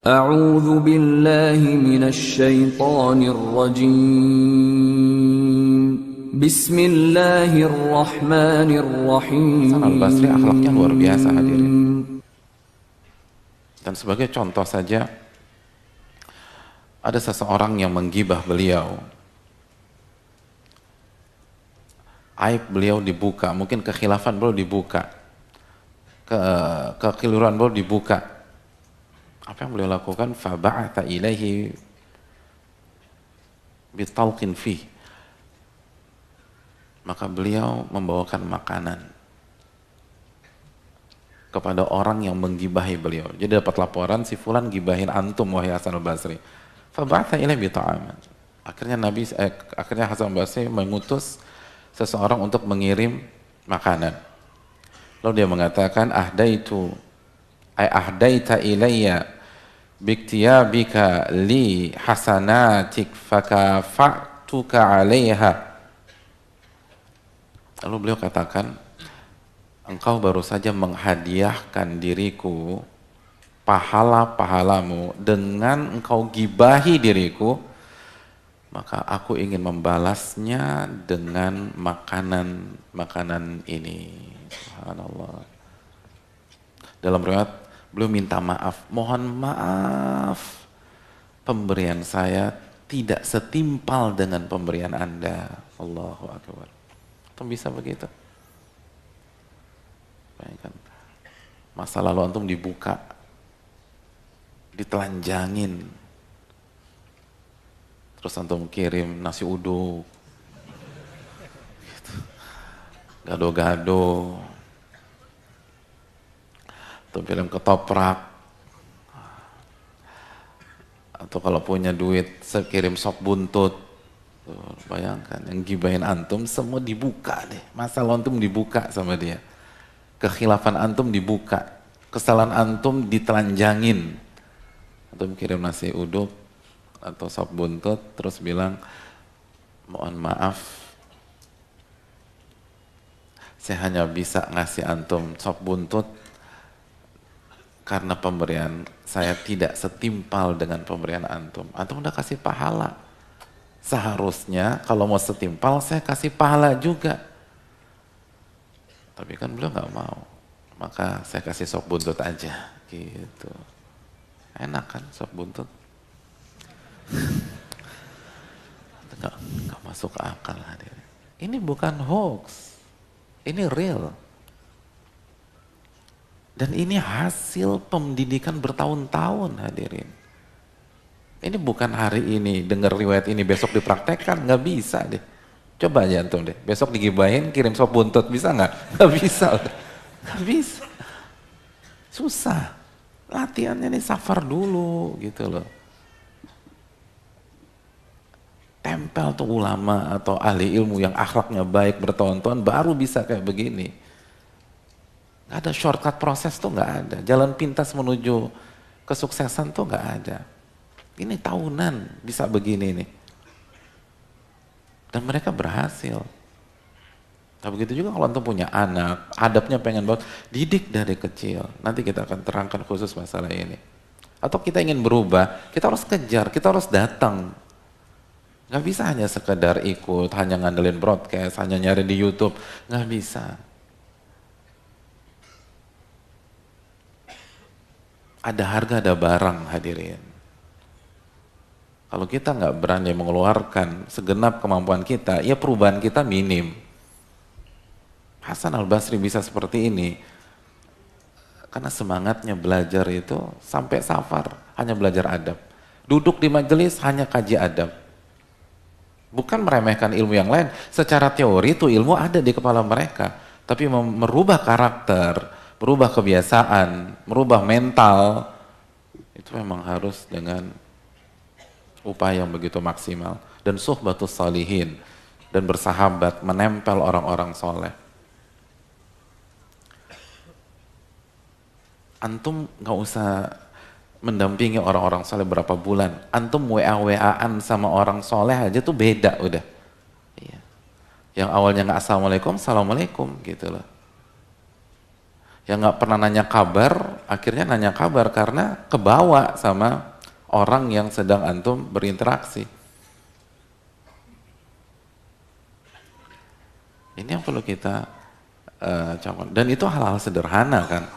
أعوذ بالله من الشيطان الرجيم بسم الله الرحمن الرحيم. Hasan al-Basri akhlaknya luar biasa hadirin. Dan sebagai contoh saja, ada seseorang yang menggibah beliau, aib beliau dibuka, mungkin kekhilafan beliau dibuka, kekeliruan beliau dibuka. Apa yang beliau lakukan? Faba'atha ilaihi bitalqin fih. Maka beliau membawakan makanan kepada orang yang menggibahi beliau. Jadi dapat laporan si fulan gibahin antum wahai Hasan al-Basri. Faba'atha ilaihi bita'aman. Akhirnya Hasan al-Basri mengutus seseorang untuk mengirim makanan. Lalu dia mengatakan, ahdaita ilayya biktiyabika li hasanatik fakafa'tuka 'alaiha. Lalu beliau katakan, engkau baru saja menghadiahkan diriku pahala-pahalamu dengan engkau gibahi diriku, maka aku ingin membalasnya dengan makanan ini. Subhanallah. Dalam riwayat beliau minta maaf, mohon maaf pemberian saya tidak setimpal dengan pemberian Anda. Allahu Akbar. Antum bisa begitu? Bayangkan, masa lalu antum dibuka, ditelanjangin, terus antum kirim nasi uduk, gitu. Gado-gado, atau film ketoprak, atau kalau punya duit kirim sop buntut. Tuh, bayangkan, yang gibahin antum semua dibuka deh, masalah antum dibuka sama dia, kekhilafan antum dibuka, kesalahan antum ditelanjangin. Antum kirim nasi uduk atau sop buntut terus bilang, mohon maaf, saya hanya bisa ngasih antum sop buntut karena pemberian saya tidak setimpal dengan pemberian antum. Antum udah kasih pahala. Seharusnya kalau mau setimpal saya kasih pahala juga. Tapi kan beliau nggak mau. Maka saya kasih sop buntut aja, gitu. Enak kan sop buntut? Nggak masuk akal hadirin. Ini bukan hoax. Ini real. Dan ini hasil pendidikan bertahun-tahun hadirin. Ini bukan hari ini dengar riwayat ini besok dipraktekkan, nggak bisa deh. Coba aja antum deh, besok digibahin kirim sop buntut, bisa nggak? Nggak bisa, nggak bisa. Susah. Latihannya nih safar dulu gitu loh. Tempel tuh ulama atau ahli ilmu yang akhlaknya baik bertahun-tahun baru bisa kayak begini. Nggak ada shortcut proses tuh, nggak ada. Jalan pintas menuju kesuksesan tuh nggak ada. Ini tahunan bisa begini nih. Dan mereka berhasil. Nah begitu juga kalau antum punya anak, adabnya pengen banget, didik dari kecil. Nanti kita akan terangkan khusus masalah ini. Atau kita ingin berubah, kita harus kejar, kita harus datang. Nggak bisa hanya sekedar ikut, hanya ngandelin broadcast, hanya nyari di YouTube. Nggak bisa. Ada harga, ada barang hadirin. Kalau kita nggak berani mengeluarkan segenap kemampuan kita, ya perubahan kita minim. Hasan al-Basri bisa seperti ini karena semangatnya belajar itu sampai safar hanya belajar adab. Duduk di majelis hanya kaji adab. Bukan meremehkan ilmu yang lain. Secara teori itu ilmu ada di kepala mereka, tapi merubah karakter, merubah kebiasaan, merubah mental, itu memang harus dengan upaya yang begitu maksimal. Dan suhbatus salihin, dan bersahabat, menempel orang-orang soleh. Antum nggak usah mendampingi orang-orang soleh berapa bulan. Antum WA-WA-an sama orang soleh aja tuh beda udah. Iya. Yang awalnya nggak assalamualaikum, assalamualaikum gitu loh. Yang nggak pernah nanya kabar, akhirnya nanya kabar karena kebawa sama orang yang sedang antum berinteraksi. Ini yang perlu kita dan itu hal-hal sederhana kan.